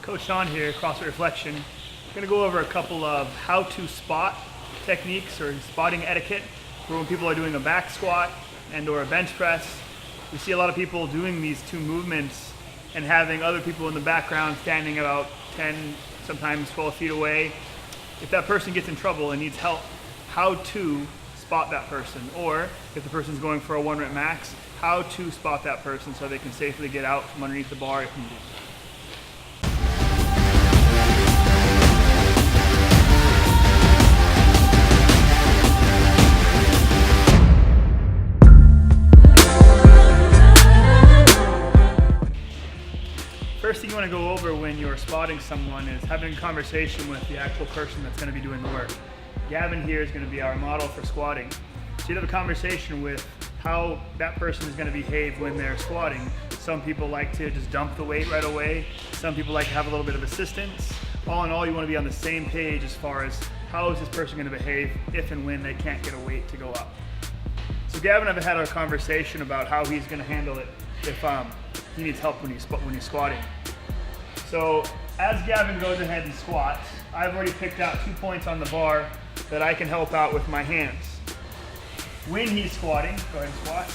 Coach Sean here, CrossFit Reflection. I'm going to go over a couple of how to spot techniques or spotting etiquette for when people are doing a back squat and or a bench press. We see a lot of people doing these two movements and having other people in the background standing about 10, sometimes 12 feet away. If that person gets in trouble and needs help, how to spot that person, or if the person's going for a 1 rep max, how to spot that person so they can safely get out from underneath the bar if needed. First thing you want to go over when you're spotting someone is having a conversation with the actual person that's going to be doing the work. Gavin here is going to be our model for squatting. So you'd have a conversation with how that person is going to behave when they're squatting. Some people like to just dump the weight right away. Some people like to have a little bit of assistance. All in all, you want to be on the same page as far as how is this person going to behave if and when they can't get a weight to go up. So Gavin and I have had a conversation about how he's going to handle it if he needs help when he's squatting. So as Gavin goes ahead and squats, I've already picked out 2 points on the bar that I can help out with my hands. When he's squatting, go ahead and squat.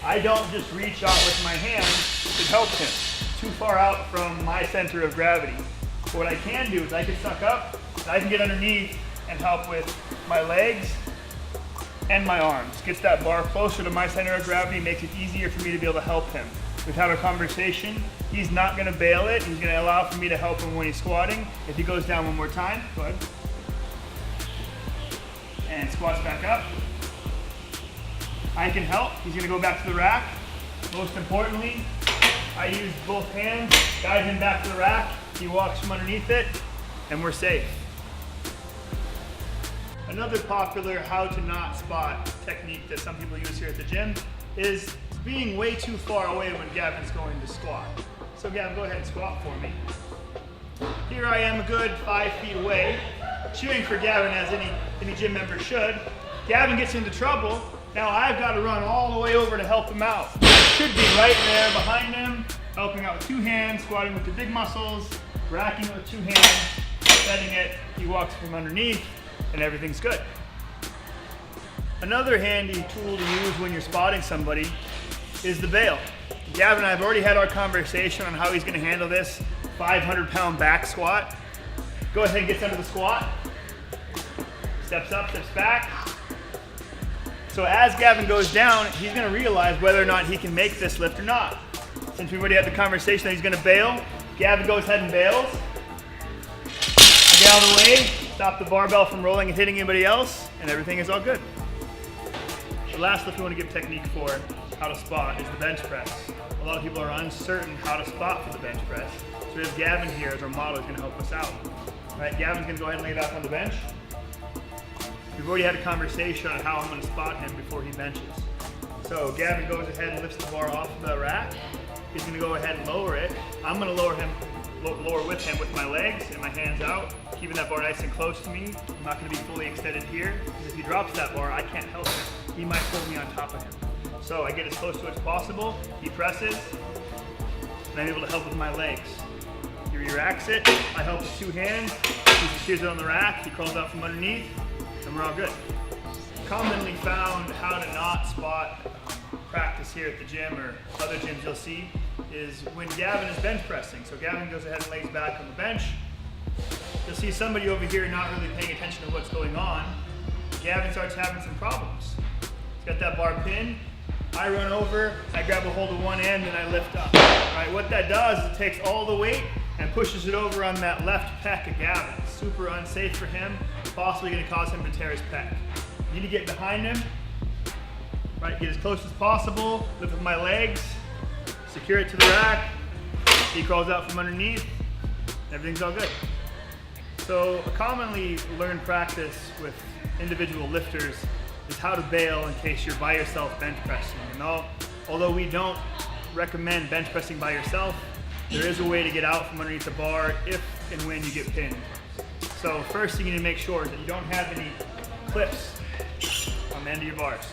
I don't just reach out with my hands to help him too far out from my center of gravity. What I can do is I can suck up, I can get underneath and help with my legs and my arms. Gets that bar closer to my center of gravity, makes it easier for me to be able to help him. We've had a conversation. He's not going to bail it. He's going to allow for me to help him when he's squatting. If he goes down one more time, go ahead. And squats back up. I can help. He's going to go back to the rack. Most importantly, I use both hands, guide him back to the rack. He walks from underneath it, and we're safe. Another popular how to not spot technique that some people use here at the gym is being way too far away when Gavin's going to squat. So Gavin, go ahead and squat for me. Here I am a good 5 feet away, cheering for Gavin as any gym member should. Gavin gets into trouble. Now I've got to run all the way over to help him out. I should be right there behind him, helping out with 2 hands, squatting with the big muscles, racking it with 2 hands, setting it. He walks from underneath, and everything's good. Another handy tool to use when you're spotting somebody is the bail. Gavin and I have already had our conversation on how he's going to handle this 500-pound back squat. Go ahead and gets under the squat. Steps up, steps back. So as Gavin goes down, he's going to realize whether or not he can make this lift or not. Since we've already had the conversation that he's going to bail, Gavin goes ahead and bails. I get out of the way, stop the barbell from rolling and hitting anybody else, and everything is all good. The last lift we want to give technique for how to spot is the bench press. A lot of people are uncertain how to spot for the bench press. So we have Gavin here as our model who's going to help us out. All right, Gavin's going to go ahead and lay back on the bench. We've already had a conversation on how I'm going to spot him before he benches. So Gavin goes ahead and lifts the bar off the rack. He's going to go ahead and lower it. I'm going to lower with him with my legs and my hands out, keeping that bar nice and close to me. I'm not going to be fully extended here, because if he drops that bar, I can't help him. He might pull me on top of him. So I get as close to it as possible. He presses, and I'm able to help with my legs. He re-racks it. I help with 2 hands. He secures it on the rack. He crawls out from underneath, and we're all good. Commonly found how to not spot practice here at the gym or other gyms you'll see is when Gavin is bench pressing. So Gavin goes ahead and lays back on the bench. You'll see somebody over here not really paying attention to what's going on. Gavin starts having some problems. He's got that bar pinned. I run over, I grab a hold of one end, and I lift up. All right, what that does is it takes all the weight and pushes it over on that left pec of Gavin. Super unsafe for him, possibly going to cause him to tear his pec. You need to get behind him, right? Get as close as possible, lift with my legs, secure it to the rack. He crawls out from underneath, everything's all good. So a commonly learned practice with individual lifters is how to bail in case you're by yourself bench pressing. And although we don't recommend bench pressing by yourself, there is a way to get out from underneath the bar if and when you get pinned. So first thing you need to make sure is that you don't have any clips on the end of your bars.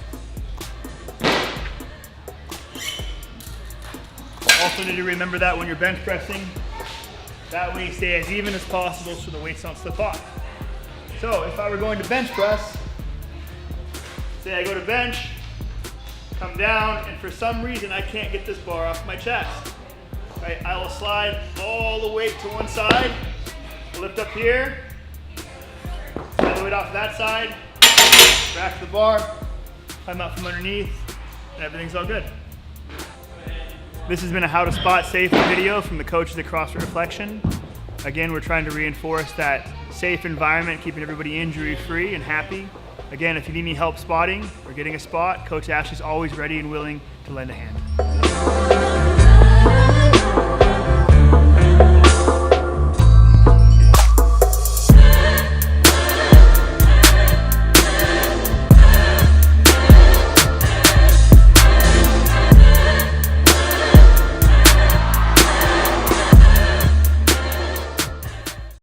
Also need to remember that when you're bench pressing, That way you stay as even as possible so the weights don't slip off. So if I were going to bench press, say I go to bench, come down, and for some reason I can't get this bar off my chest. Right, I will slide all the weight to one side, lift up here, slide the weight off that side, back to the bar, climb out from underneath, and everything's all good. This has been a how to spot safely video from the coaches at CrossFit Reflection. Again, we're trying to reinforce that safe environment, keeping everybody injury-free and happy. Again, if you need any help spotting or getting a spot, Coach Ashley's always ready and willing to lend a hand.